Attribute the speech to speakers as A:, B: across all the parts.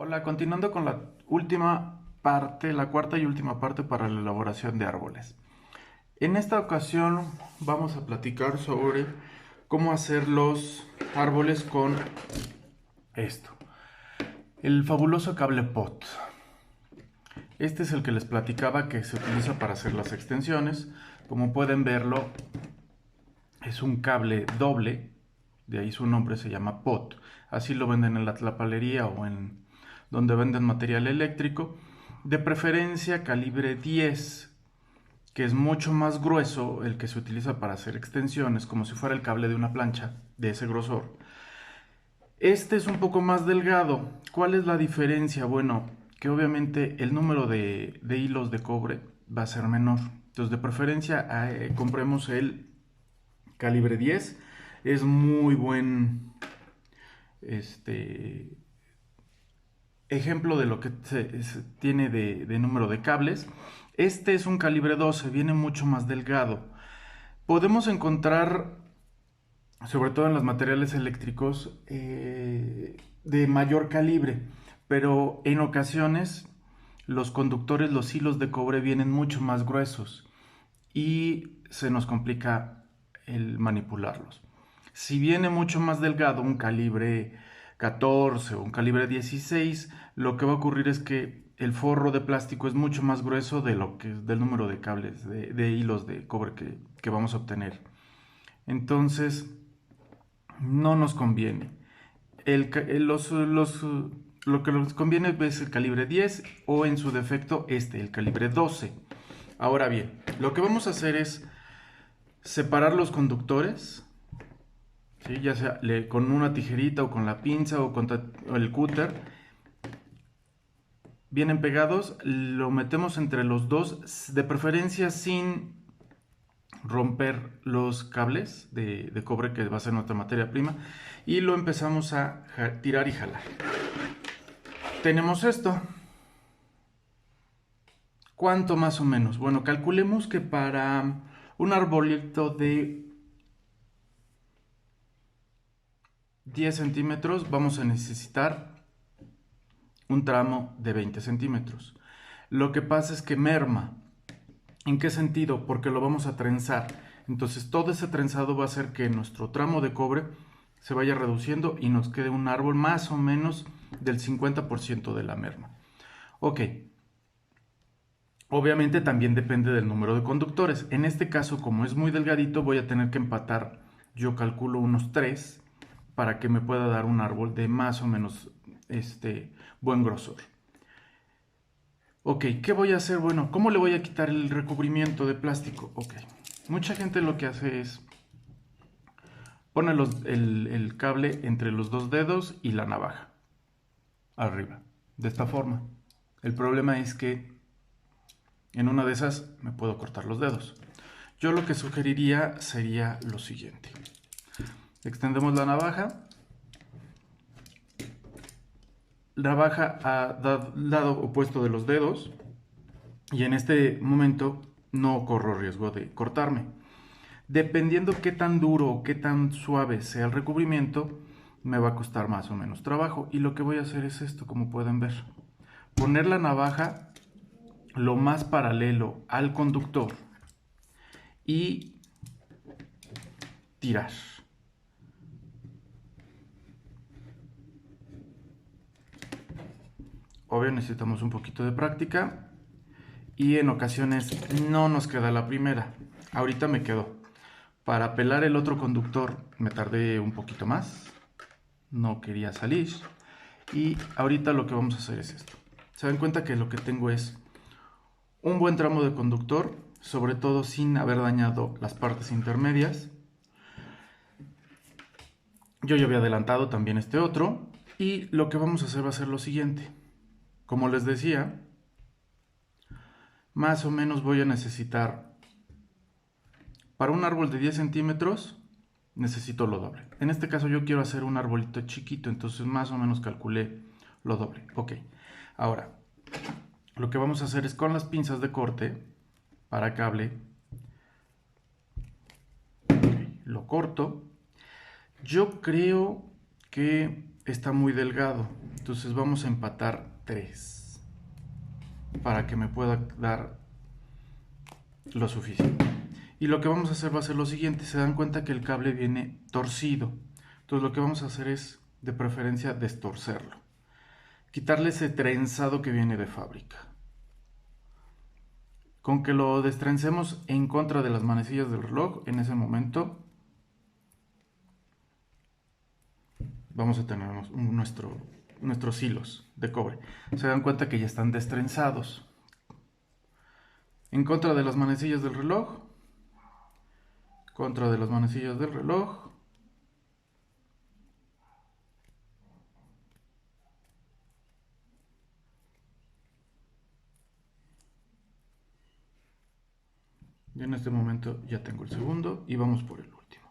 A: Hola, continuando con la última parte, la cuarta y última parte para la elaboración de árboles. En esta ocasión vamos a platicar sobre cómo hacer los árboles con esto, el fabuloso cable pot. Este es el que les platicaba que se utiliza para hacer las extensiones. Como pueden verlo, es un cable doble, de ahí su nombre se llama pot. Así lo venden en la tlapalería o en donde venden material eléctrico. De preferencia calibre 10, que es mucho más grueso, el que se utiliza para hacer extensiones, como si fuera el cable de una plancha, de ese grosor. Este es un poco más delgado. ¿Cuál es la diferencia? Bueno, que obviamente el número de hilos de cobre va a ser menor. Entonces, de preferencia, compremos el calibre 10. Es muy buen este, ejemplo de lo que se tiene de número de cables. Este es un calibre 12, viene mucho más delgado. Podemos encontrar, sobre todo en los materiales eléctricos, de mayor calibre, pero en ocasiones los conductores, los hilos de cobre vienen mucho más gruesos y se nos complica el manipularlos. Si viene mucho más delgado, un calibre 14 o un calibre 16, lo que va a ocurrir es que el forro de plástico es mucho más grueso de lo que del número de cables, de hilos de cobre que vamos a obtener. Entonces, no nos conviene. Lo que nos conviene es el calibre 10 o en su defecto el calibre 12. Ahora bien, lo que vamos a hacer es separar los conductores, ¿sí? Ya sea con una tijerita o con la pinza o el cúter. Vienen pegados, lo metemos entre los dos, de preferencia sin romper los cables de cobre, que va a ser nuestra materia prima, y lo empezamos a tirar y jalar. Tenemos esto. ¿Cuánto más o menos? Bueno, calculemos que para un arbolito de 10 centímetros vamos a necesitar un tramo de 20 centímetros. Lo que pasa es que merma. ¿En qué sentido? Porque lo vamos a trenzar. Entonces todo ese trenzado va a hacer que nuestro tramo de cobre se vaya reduciendo y nos quede un árbol más o menos del 50% de la merma. Ok. Obviamente también depende del número de conductores. En este caso, como es muy delgadito, voy a tener que empatar, yo calculo unos 3 para que me pueda dar un árbol de más o menos buen grosor. Ok, ¿qué voy a hacer? Bueno, ¿cómo le voy a quitar el recubrimiento de plástico? Ok, mucha gente lo que hace es pone el cable entre los dos dedos y la navaja arriba, de esta forma. El problema es que en una de esas me puedo cortar los dedos. Yo lo que sugeriría sería lo siguiente. Extendemos la navaja al lado opuesto de los dedos, y en este momento no corro riesgo de cortarme. Dependiendo qué tan duro o qué tan suave sea el recubrimiento, me va a costar más o menos trabajo. Y lo que voy a hacer es esto, como pueden ver. Poner la navaja lo más paralelo al conductor y tirar. Obvio necesitamos un poquito de práctica y en ocasiones no nos queda la primera. Ahorita me quedó. Para pelar el otro conductor me tardé un poquito más. No quería salir. Y ahorita lo que vamos a hacer es esto. Se dan cuenta que lo que tengo es un buen tramo de conductor, sobre todo sin haber dañado las partes intermedias. Yo ya había adelantado también este otro. Y lo que vamos a hacer va a ser lo siguiente. Como les decía, más o menos voy a necesitar, para un árbol de 10 centímetros, necesito lo doble. En este caso yo quiero hacer un arbolito chiquito, entonces más o menos calculé lo doble. Ok, ahora lo que vamos a hacer es con las pinzas de corte para cable, okay, lo corto. Yo creo que está muy delgado. Entonces vamos a empatar 3 para que me pueda dar lo suficiente. Y lo que vamos a hacer va a ser lo siguiente. Se dan cuenta que el cable viene torcido. Entonces lo que vamos a hacer es, de preferencia, destorcerlo. Quitarle ese trenzado que viene de fábrica. Con que lo destrencemos en contra de las manecillas del reloj, en ese momento vamos a tener nuestros hilos de cobre. Se dan cuenta que ya están destrenzados. En contra de las manecillas del reloj, contra de las manecillas del reloj. Y en este momento ya tengo el segundo y vamos por el último.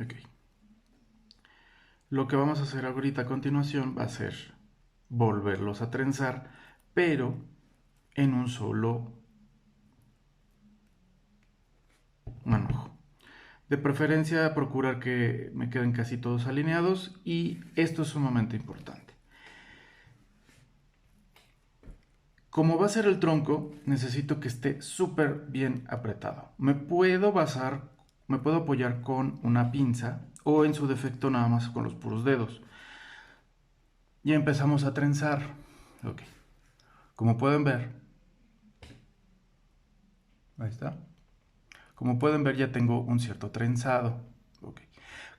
A: Ok. Lo que vamos a hacer ahorita a continuación va a ser volverlos a trenzar, pero en un solo manojo. De preferencia procurar que me queden casi todos alineados, y esto es sumamente importante. Como va a ser el tronco, necesito que esté súper bien apretado. Me puedo apoyar con una pinza o en su defecto nada más con los puros dedos. Y empezamos a trenzar. Ok. Como pueden ver, ahí está. Como pueden ver, ya tengo un cierto trenzado. Okay.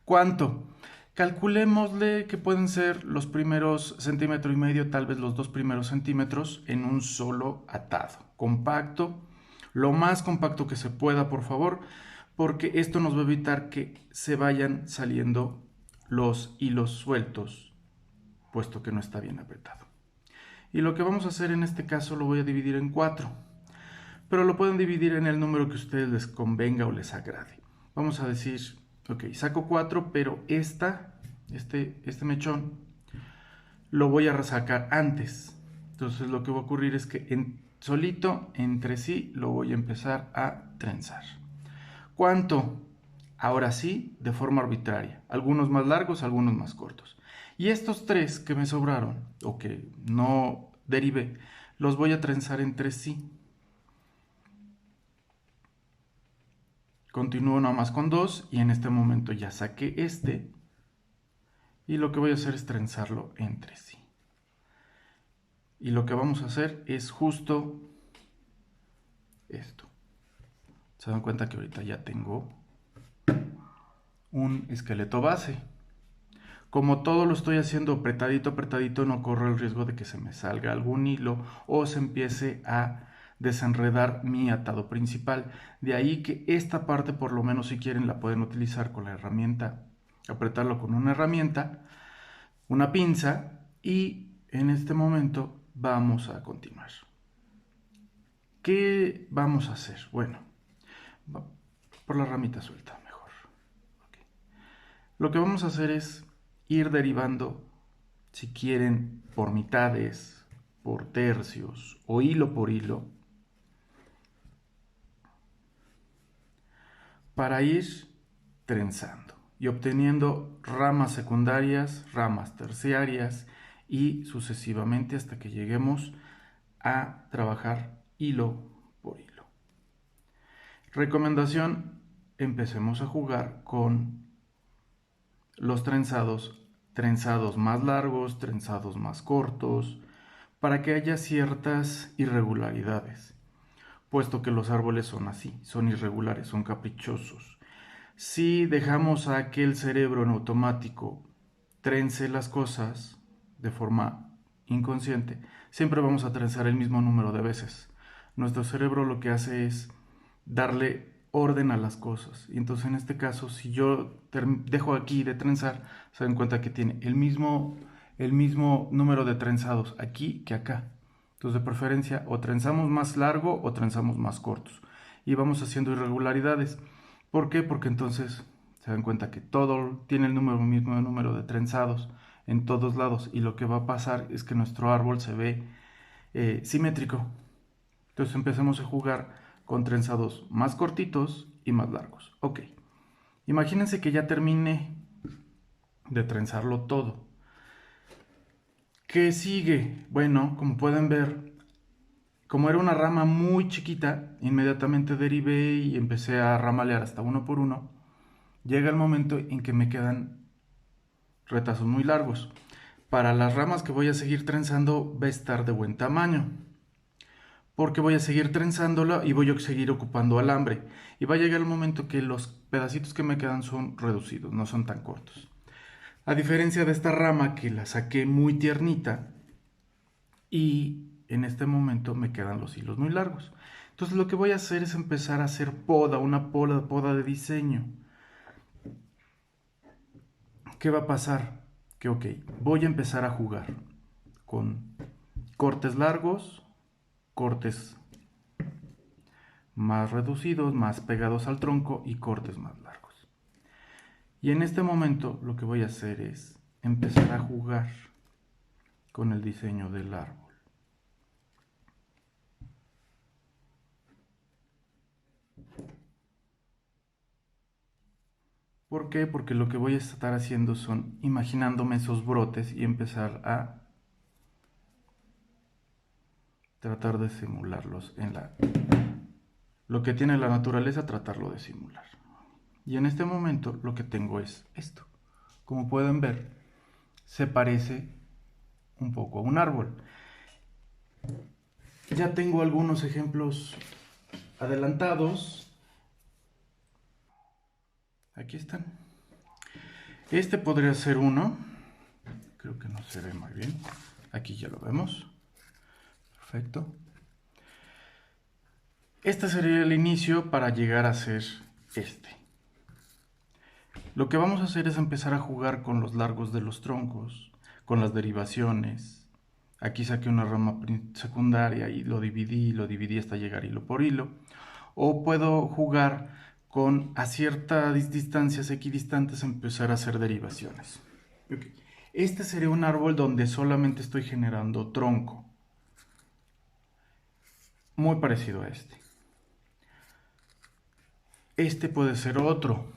A: ¿Cuánto? Calculémosle que pueden ser los primeros 1,5 centímetros, tal vez los 2 primeros centímetros en un solo atado. Compacto, lo más compacto que se pueda, por favor, porque esto nos va a evitar que se vayan saliendo los hilos sueltos, puesto que no está bien apretado. Y lo que vamos a hacer en este caso lo voy a dividir en 4. Pero lo pueden dividir en el número que a ustedes les convenga o les agrade. Vamos a decir, ok, saco 4, pero este mechón lo voy a resacar antes. Entonces lo que va a ocurrir es que solito, entre sí, lo voy a empezar a trenzar. ¿Cuánto? Ahora sí, de forma arbitraria. Algunos más largos, algunos más cortos. Y estos 3 que me sobraron, o que no derivé, los voy a trenzar entre sí. Continúo nada más con 2 y en este momento ya saqué este. Y lo que voy a hacer es trenzarlo entre sí. Y lo que vamos a hacer es justo esto. Se dan cuenta que ahorita ya tengo un esqueleto base. Como todo lo estoy haciendo apretadito, no corro el riesgo de que se me salga algún hilo o se empiece a desenredar mi atado principal. De ahí que esta parte, por lo menos si quieren, la pueden utilizar con la herramienta, apretarlo con una herramienta, una pinza, y en este momento vamos a continuar. ¿Qué vamos a hacer? Bueno, por la ramita suelta mejor. Okay. Lo que vamos a hacer es ir derivando, si quieren, por mitades, por tercios o hilo por hilo, para ir trenzando y obteniendo ramas secundarias, ramas terciarias y sucesivamente hasta que lleguemos a trabajar hilo por hilo. Recomendación: empecemos a jugar con los trenzados más largos, trenzados más cortos, para que haya ciertas irregularidades, puesto que los árboles son así, son irregulares, son caprichosos. Si dejamos a que el cerebro en automático trence las cosas de forma inconsciente, siempre vamos a trenzar el mismo número de veces. Nuestro cerebro lo que hace es darle orden a las cosas. Y entonces en este caso, si yo dejo aquí de trenzar, se dan cuenta que tiene el mismo número de trenzados aquí que acá. Entonces de preferencia o trenzamos más largo o trenzamos más cortos. Y vamos haciendo irregularidades. ¿Por qué? Porque entonces se dan cuenta que todo tiene el mismo número de trenzados en todos lados, y lo que va a pasar es que nuestro árbol se ve simétrico. Entonces empecemos a jugar con trenzados más cortitos y más largos. Ok, imagínense que ya terminé de trenzarlo todo. ¿Qué sigue? Bueno, como pueden ver, como era una rama muy chiquita, inmediatamente derivé y empecé a ramalear hasta uno por uno. Llega el momento en que me quedan retazos muy largos. Para las ramas que voy a seguir trenzando va a estar de buen tamaño, porque voy a seguir trenzándolo y voy a seguir ocupando alambre. Y va a llegar el momento que los pedacitos que me quedan son reducidos, no son tan cortos. A diferencia de esta rama que la saqué muy tiernita y en este momento me quedan los hilos muy largos. Entonces lo que voy a hacer es empezar a hacer poda, una poda de diseño. ¿Qué va a pasar? Que ok, voy a empezar a jugar con cortes largos, cortes más reducidos, más pegados al tronco y cortes más largos. Y en este momento lo que voy a hacer es empezar a jugar con el diseño del árbol. ¿Por qué? Porque lo que voy a estar haciendo son imaginándome esos brotes y empezar a tratar de simularlos en lo que tiene la naturaleza, tratarlo de simular. Y en este momento lo que tengo es esto. Como pueden ver, se parece un poco a un árbol. Ya tengo algunos ejemplos adelantados. Aquí están. Este podría ser uno. Creo que no se ve muy bien. Aquí ya lo vemos. Perfecto. Este sería el inicio para llegar a ser este. Lo que vamos a hacer es empezar a jugar con los largos de los troncos, con las derivaciones. Aquí saqué una rama secundaria y lo dividí hasta llegar hilo por hilo. O puedo jugar con a ciertas distancias equidistantes empezar a hacer derivaciones. Okay. Este sería un árbol donde solamente estoy generando tronco. Muy parecido a este. Este puede ser otro,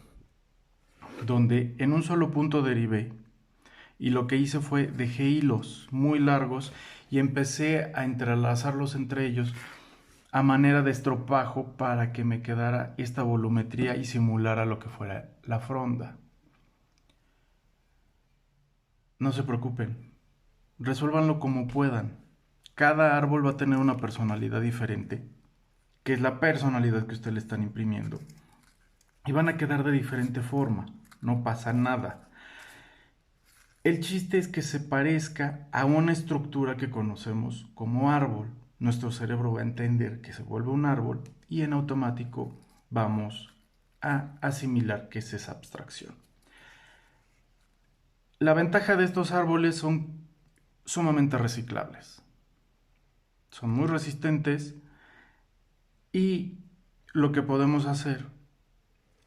A: donde en un solo punto derivé y lo que hice fue dejé hilos muy largos y empecé a entrelazarlos entre ellos a manera de estropajo para que me quedara esta volumetría y simulara lo que fuera la fronda. No se preocupen, resuélvanlo como puedan. Cada árbol va a tener una personalidad diferente, que es la personalidad que ustedes le están imprimiendo. Y van a quedar de diferente forma, no pasa nada. El chiste es que se parezca a una estructura que conocemos como árbol. Nuestro cerebro va a entender que se vuelve un árbol y en automático vamos a asimilar que es esa abstracción. La ventaja de estos árboles son sumamente reciclables. Son muy resistentes y lo que podemos hacer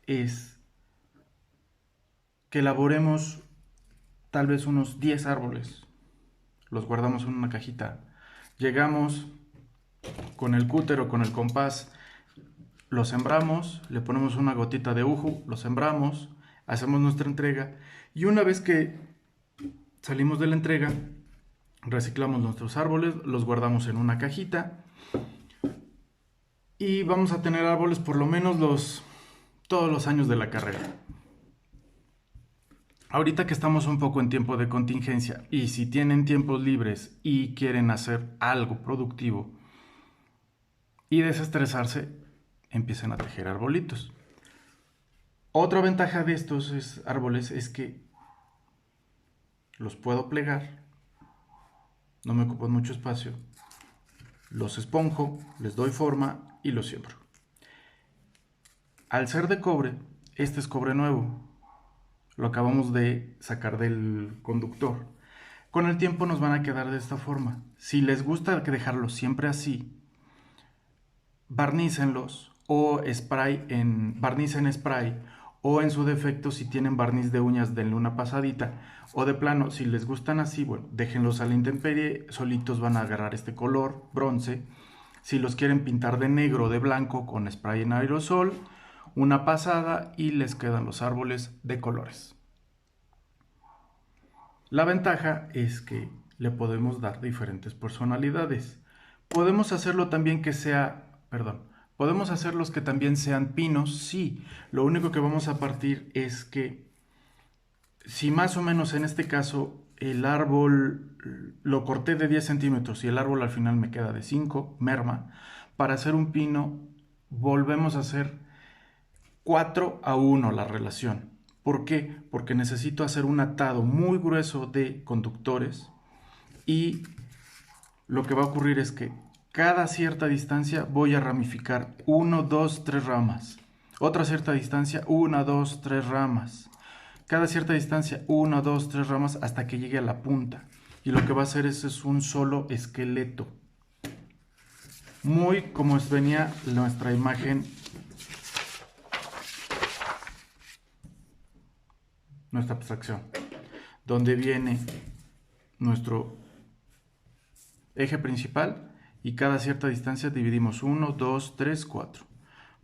A: es que elaboremos tal vez unos 10 árboles. Los guardamos en una cajita. Llegamos con el cúter o con el compás, lo sembramos, le ponemos una gotita de uju, lo sembramos, hacemos nuestra entrega y una vez que salimos de la entrega, reciclamos nuestros árboles, los guardamos en una cajita y vamos a tener árboles por lo menos todos los años de la carrera. Ahorita que estamos un poco en tiempo de contingencia y si tienen tiempos libres y quieren hacer algo productivo y desestresarse, empiecen a tejer arbolitos. Otra ventaja de estos árboles es que los puedo plegar, no me ocupan mucho espacio, los esponjo, les doy forma y los siembro. Al ser de cobre, este es cobre nuevo, lo acabamos de sacar del conductor. Con el tiempo nos van a quedar de esta forma. Si les gusta dejarlos siempre así, barnícenlos o barniz en spray o en su defecto si tienen barniz de uñas denle una pasadita, o de plano si les gustan así, bueno, déjenlos a la intemperie, solitos van a agarrar este color bronce. Si los quieren pintar de negro o de blanco con spray en aerosol, una pasada y les quedan los árboles de colores. La ventaja es que le podemos dar diferentes personalidades. Podemos hacerlo también que sea, podemos hacerlos que también sean pinos, sí. Lo único que vamos a partir es que si más o menos en este caso el árbol lo corté de 10 centímetros y el árbol al final me queda de 5, merma, para hacer un pino volvemos a hacer 4:1 la relación. ¿Por qué? Porque necesito hacer un atado muy grueso de conductores y lo que va a ocurrir es que cada cierta distancia voy a ramificar 1, 2, 3 ramas. Otra cierta distancia, 1, 2, 3 ramas. Cada cierta distancia, 1, 2, 3 ramas hasta que llegue a la punta. Y lo que va a hacer es un solo esqueleto. Muy como venía nuestra imagen, nuestra abstracción, donde viene nuestro eje principal y cada cierta distancia dividimos 1, 2, 3, 4.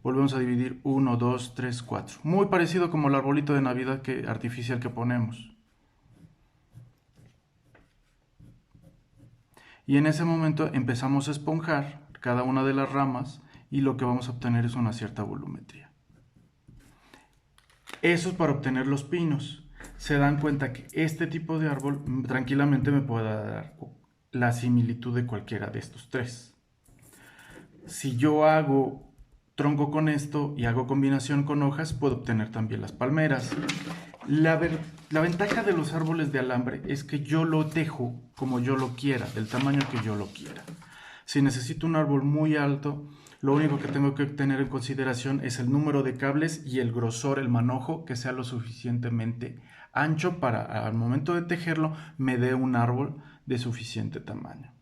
A: Volvemos a dividir 1, 2, 3, 4. Muy parecido como el arbolito de Navidad artificial que ponemos. Y en ese momento empezamos a esponjar cada una de las ramas y lo que vamos a obtener es una cierta volumetría. Eso es para obtener los pinos. Se dan cuenta que este tipo de árbol tranquilamente me puede dar la similitud de cualquiera de estos tres. Si yo hago tronco con esto y hago combinación con hojas, puedo obtener también las palmeras. La ventaja de los árboles de alambre es que yo lo tejo como yo lo quiera, del tamaño que yo lo quiera. Si necesito un árbol muy alto, lo único que tengo que tener en consideración es el número de cables y el grosor, el manojo, que sea lo suficientemente ancho para al momento de tejerlo me dé un árbol de suficiente tamaño.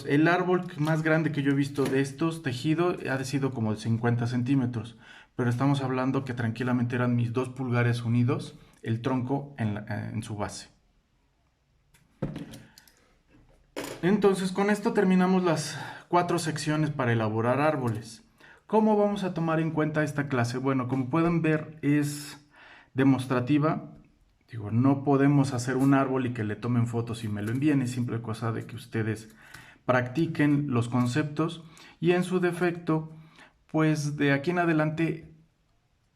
A: El árbol más grande que yo he visto de estos tejidos ha sido como de 50 centímetros, pero estamos hablando que tranquilamente eran mis 2 pulgares unidos, el tronco en su base. Entonces con esto terminamos las 4 secciones para elaborar árboles. ¿Cómo vamos a tomar en cuenta esta clase? Bueno, como pueden ver es demostrativa. No podemos hacer un árbol y que le tomen fotos y me lo envíen, es simple cosa de que ustedes practiquen los conceptos y en su defecto, pues de aquí en adelante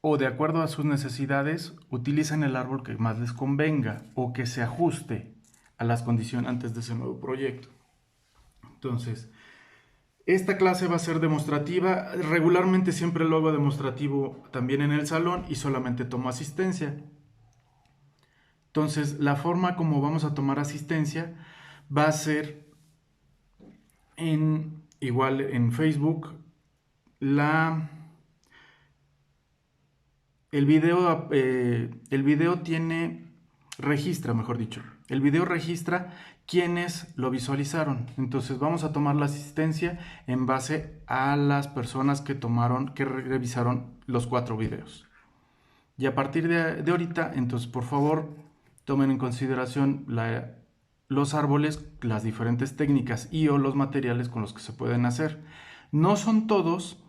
A: o de acuerdo a sus necesidades, utilicen el árbol que más les convenga o que se ajuste a las condiciones antes de ese nuevo proyecto. Entonces, esta clase va a ser demostrativa. Regularmente siempre lo hago demostrativo también en el salón y solamente tomo asistencia. Entonces, la forma como vamos a tomar asistencia va a ser igual en Facebook. El video registra, mejor dicho. El video registra quienes lo visualizaron. Entonces vamos a tomar la asistencia en base a las personas que revisaron los 4 videos. Y a partir de ahorita, entonces por favor, tomen en consideración los árboles, las diferentes técnicas y o los materiales con los que se pueden hacer. No son todos,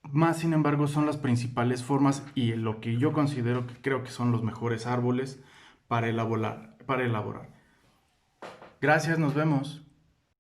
A: más sin embargo son las principales formas y lo que yo considero que creo que son los mejores árboles para elaborar. Gracias, nos vemos.